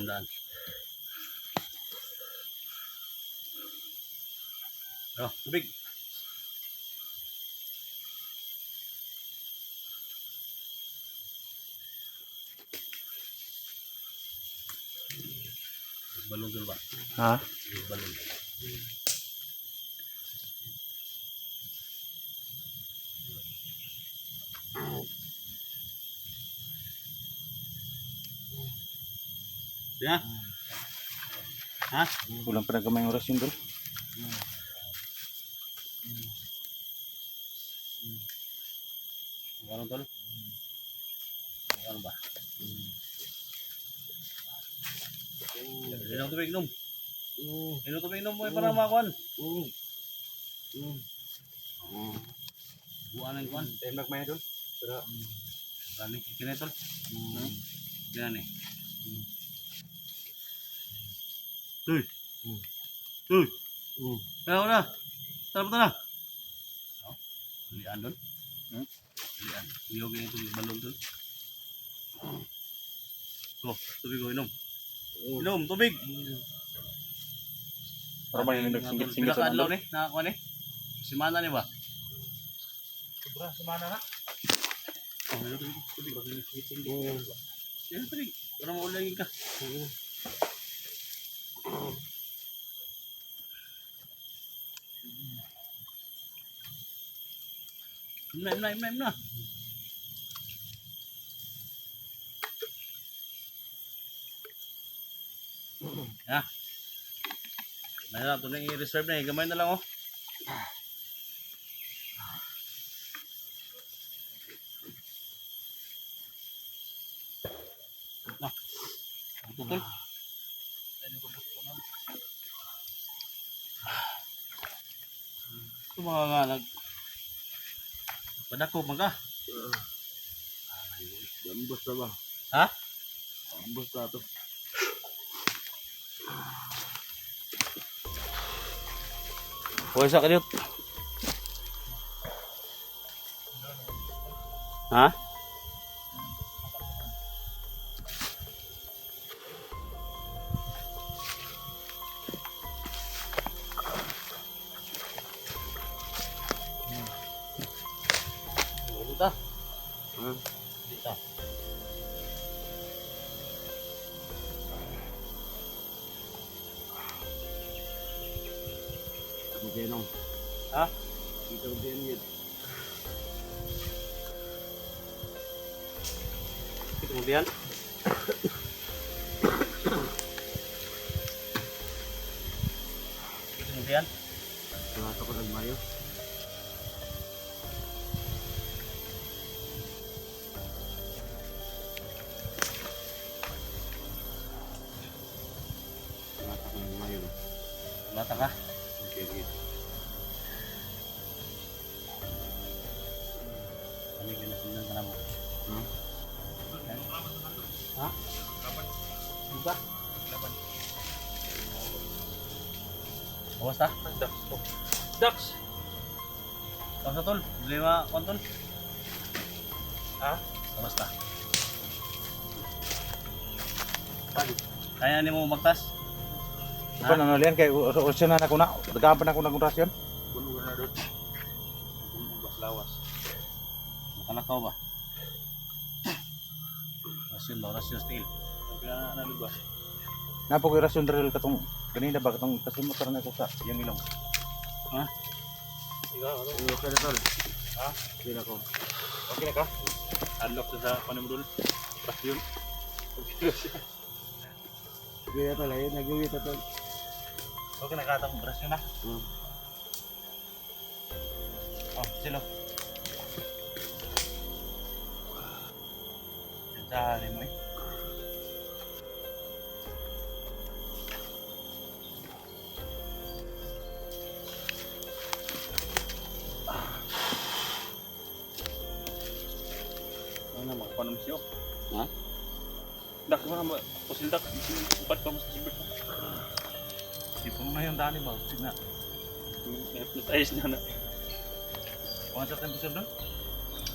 daan. Oh, tubig. Balon dulu, Pak. Ha? Balon. Ya? Ha? Kulang pa na kamay oras yun doon. Balon tol. Ano ba? Inom tubig, inom. Inom tubig, inom mo para makuan. Buwan ng kuan. Tembak may doon. Pero Gani, kini tol. Gani. Tuh. Tuh. Tahu dah. Tahu na. Oh. Lian doon. Lian. Niyogin itu balon doon. Oh, tubig ko inom. Inom tubig. para may nagsinggit-singgit Pila ka sa adlaw nalo. ni? Nakakuha ni? Simana ni ba? Sobra, semana na. Oh, inom tubig. Tubig ba singgit-singgit? Yan tubig. Para maulangin ka. Im na. Ya. May na ito na i-reserve na eh. Gamay na lang oh. Na. Ang tutol. Ito mga nga padako mga. Gambos na ba? Ha? Gambos na ito. Pwesa ka dito. Ha? Dito. Dito. Magkano? Ha? Ikaw din yun. Kemudian kemudian Tumato ko ng mayo. Tumato ko ng mayo. mata kah? Okay, gitu. Kami kinusundan ka na mo. Ha? Buka? Awas ta? Dax. Awas ta tol? Problema kontol? Ha? Awas ta? Kaya ni mo magtas? Apa nang lian kay urasyon na ako na. Dagapan ako ng orasyon. Puno na doon. Bas lawas. Makalakaw ba? Rasyon ba? Rasyon steel. Kaya ano ba? Napo ko orasyon dahil katong kanina ba katong kasimot na ko sa yang ilong. Ha? Ikaw, okay na tol. Ha? Okay na ko. Okay na ka? Unlock na sa panamdol. Rasyon. Okay na tol, ayun nag-uwi na tol. Okay na katang rasyon na. Oh, silo. Sali mo eh. Ano magpanom siyo? Ha? Dak mo pusil dak. Empat ka mo sa sibit. Sipong na yung dani ba? Sina. Ayos na na. Kung sa tempo siya doon?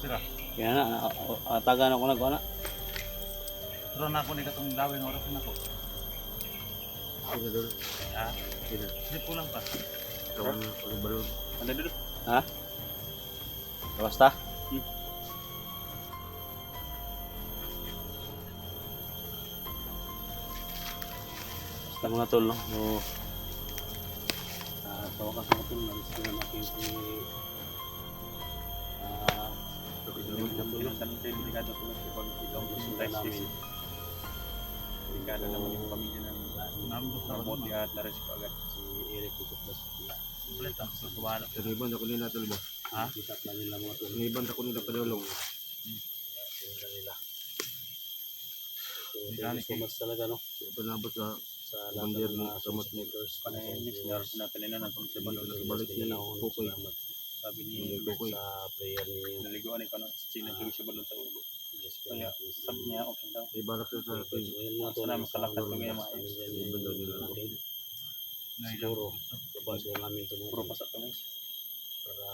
Tira. Kaya na, taga na ko na ko na. Pero na ako ni katong gawin oras na ko. Sino doon? Ha? Sino? Hindi po lang pa. Kawan na pag balon. Ano dito? Ha? Basta? Basta mga tol, no? So, sa wakas mga tol, nalis ko na natin si Delikado po lang pag ikaw namin. Delikado naman yung pamilya ng mabuti at naris ko agad. si Eric dito plus Ulit ang susuwala. Naiban ako nila tol ba? Ha? kita na nila mga tol. Naiban ako nila padulong. Sila nila. So, Hindi thank you so much talaga, no? Panabot sa Sa lahat Bandir ng na mga kamat supporters. Panay mix na oras na pinina ng pagsabalon. balik ni Kukoy. Sabi ni Kukoy. Sa prayer ni naliguan ay kano sinang sa balon sa ulo. Yes, Kaya sabi niya okay daw. Ibalak sa sa So, yun mga tol. Sana makalakad ko ngayon Sa maayos. pamilya ni natin. Siguro, babas ko namin Puro tumulong pasat kami. para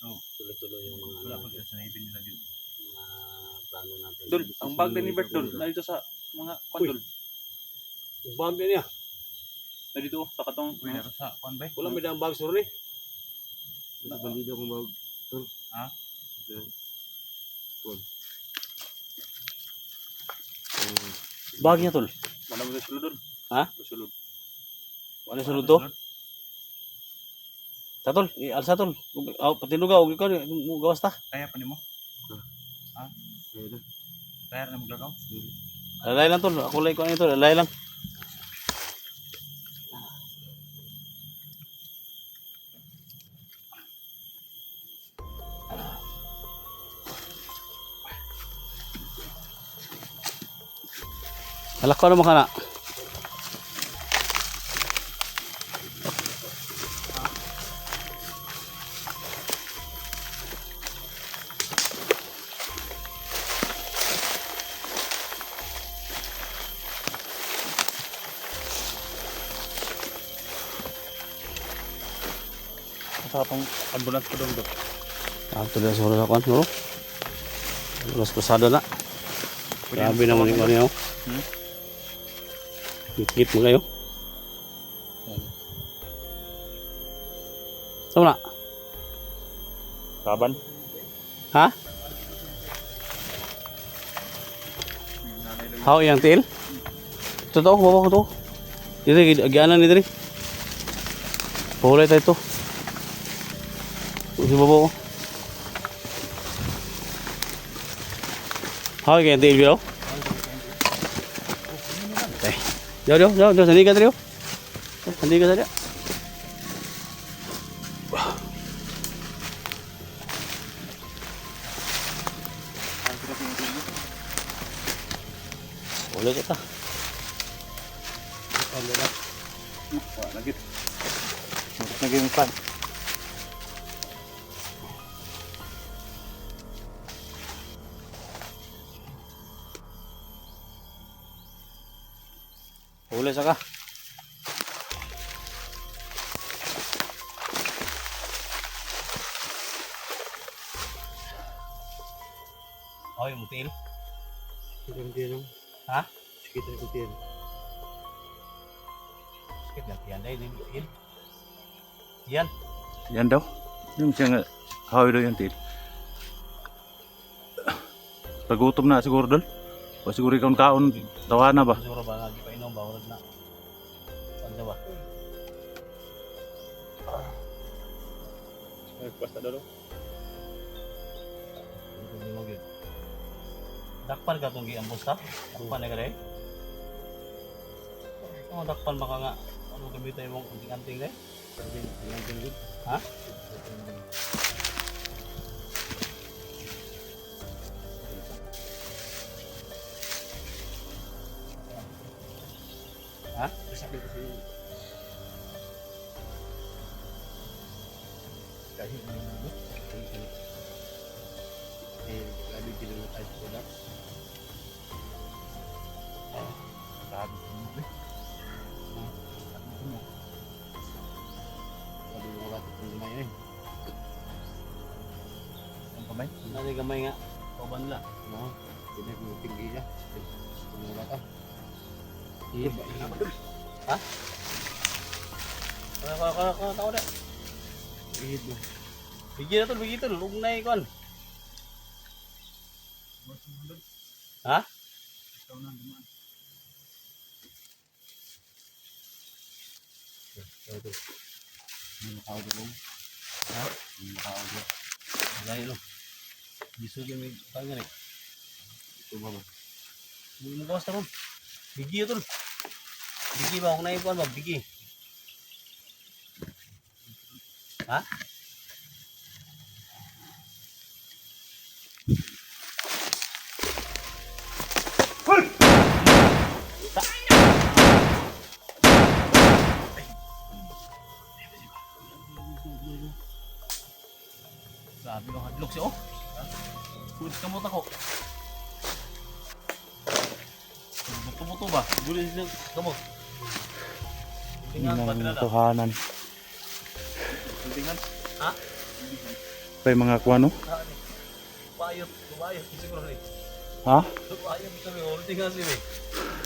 Oo. tuloy-tuloy yung mga Wala pag sa naibin nila dito. mga plano natin. Dol, ang bag ni Bert Dol, na dito sa mga kondol. Yung bag din niya. Na dito sa katong sa kwan ba? Wala may dang bag sur ni. sa bandido kong bawag. Ha? Bag niya tol. Wala mo sulod doon. Ha? Sulod. Wala sulod to. Tatol, alsa tol. Aw patinuga og ikaw gawas ta. Kaya pa nimo. Ayun na. Kaya na maglagaw. Alay lang tol. Ako lay ko nito, alay lang. Alak ko naman ka na. Sa atong ambulance ko doon. Ato na sa oras ako, no? Oras pasado na. Grabe naman yung ano yun. Git mo kayo. Sama na. Kaban. Ha? How yang til? Totoo, bawa ko to. Dito, agianan ni diri. Pahulay tayo to. Si bawa ko. How yang til biro? Okay. Jauh, sandi ka diri. Sandi ka diri. Boleh kita. Wala lagi. Lagi yung pan. Boleh saka. Oh, yung mutil. Kuntiyan. Ha? Sekitar kuntiyan. Sakit na yan dahil yung mutil. Yan. Yan daw. Yung siyang hawi daw yung til. Pagutom na siguro doon. O siguro ikaw kaon, tawa na ba? Siguro ba lagi pa inom ba? Urad na. Ano ba? Basta daw. Hindi mo yun. Dakpan ka itong giambos ta? Dakpan na ka rin? Oh, dakpan maka nga. Ano gamitin mong anting-anting rin? Ha? Ha? Kahit ano mo? Lagi pinulot tayo sa kulat. Sabi ko mo eh. Sabi mo wala itong limay eh. Ang kamay? Nari gamay nga. Kauban la. No? Hindi mo tinggi niya. Wala ka. Ha? Tao na. Ihid mo. Bigyan na tol. Huwag na ikon. Ha? Hindi makaulo mo. Ha? Hindi makaulo. Lahi lo. Biso yung may pangan eh. Ito ba ba? Hindi mo kawas na ron. Bigi tol. Bigi ba? Huwag na ikon ba? Bigi. Ha? Grabe yung hadlok siya oh. Kulit kamot ako. Buto-buto ba? Gulit siya kamot. Tingnan ba tinala? Tuhanan. Tingnan. Ha? Pa yung mga kuwano? Bayot. Siguro rin. Ha? Bayot kami. Tingnan siya eh.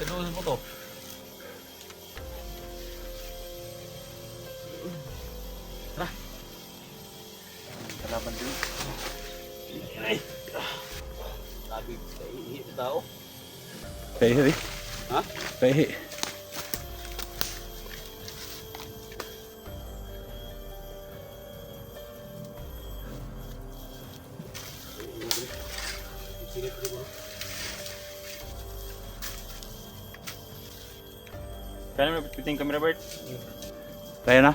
Tinulong mo to. Tara. Kalaban din. Ay. Sabi kaihi na tao. Kaihi. Ha? Kaihi. Kaya naman piting camera Bert. Kaya na?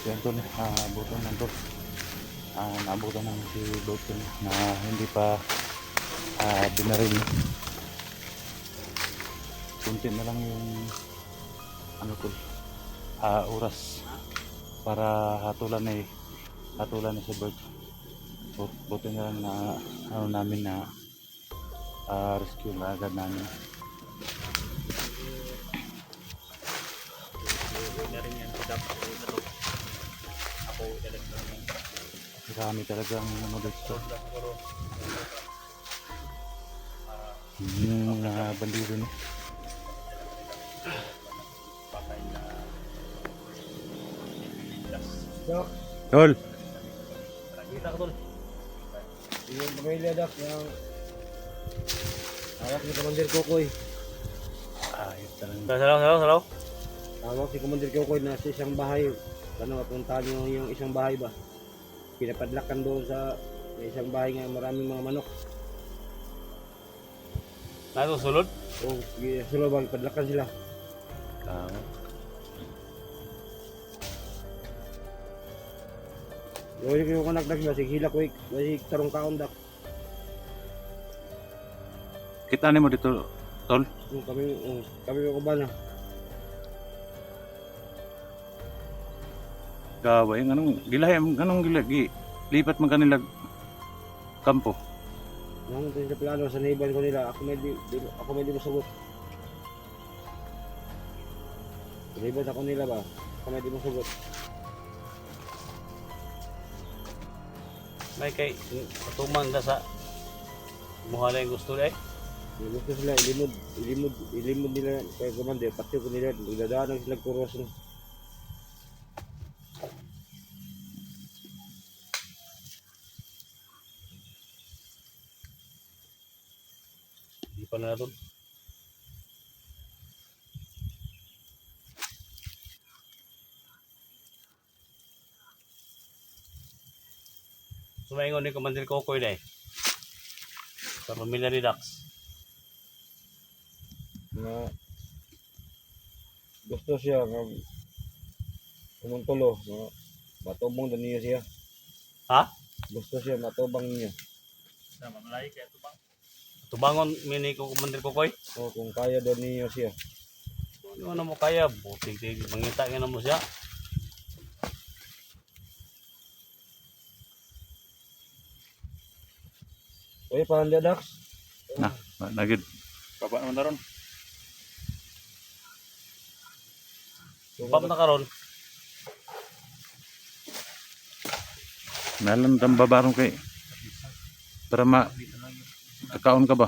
Yan to, naabutan na to. Naabutan na si Dotun na hindi pa binaril. Kunti na lang yung ano to, oras para hatulan na si Bert. Buti na lang na ano namin na rescue na agad namin. Na rin yan. Dapat na to. Ako talagang Marami talagang ano dito. siguro. Yung bandido na. Patay na. Tol! Kita ko tol. Yung pamilya dak yung hawak ni Commander Kokoy. Ayos talaga. Salaw. Hawak si Commander Kokoy na sa isang bahay. Ano, puntahan nyo yung isang bahay ba? Pinapadlakan doon sa isang bahay nga maraming mga manok. Nasusulod? O, sila ba, padlakan sila. Yung yung kanagdag ba, sige hila ko basig tarong kaon dak. Kita ni mo dito tol. Kami ko ba na? Gaway anong gilagi lipat man kanila kampo. Nang ito sa plano sa neighbor ko nila, ako may di masagot. Neighbor ako nila ba? Ako may di masagot. May kay patumang ka sa muhala yung gusto eh. Yung gusto sila, ilimod nila kay Commander, pati ko nila, nagdadaan sila kuros no. Hindi pa na doon. Sumaingon ni Commander Kokoy na eh. Sa pamilya ni Dax. Na gusto siya nga tulo, nga matubang din niya siya. Ha? Gusto siya matubang niya. Na mamalay kaya ito bang? Tubangon mini ko Commander Kokoy. O kung kaya daw niya siya. Ano na mo kaya? Butig-tig. Mangita ka na mo siya. Oy, parang dia Dax. Na, nagid. Baba naman na ron. Pap na karon. Nalan ang babarong kay para kakaon ka ba?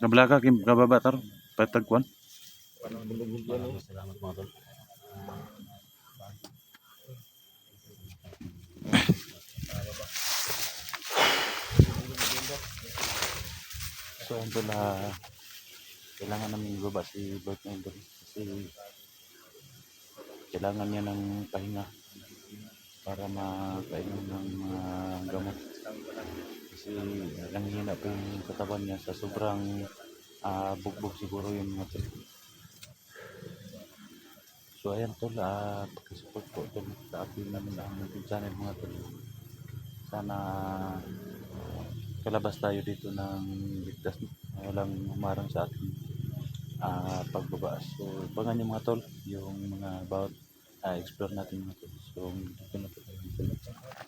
Kablaga kim kababa taro patagkuan. Salamat mga tol. So ito na kailangan namin ibaba si Bert ngayon tol. Kasi kailangan niya ng pahinga para makainom ng mga gamot. Kasi nanghihina pa yung katawan niya sa sobrang bugbog siguro yung mga tol. So ayan tol, pag-support po tol sa atin namin ang YouTube channel mga tol. Sana kalabas tayo dito ng ligtas, walang humarang sa ating pagbaba. So abangan yung mga tol, yung mga about explore natin mga tol. So dito na po tayo.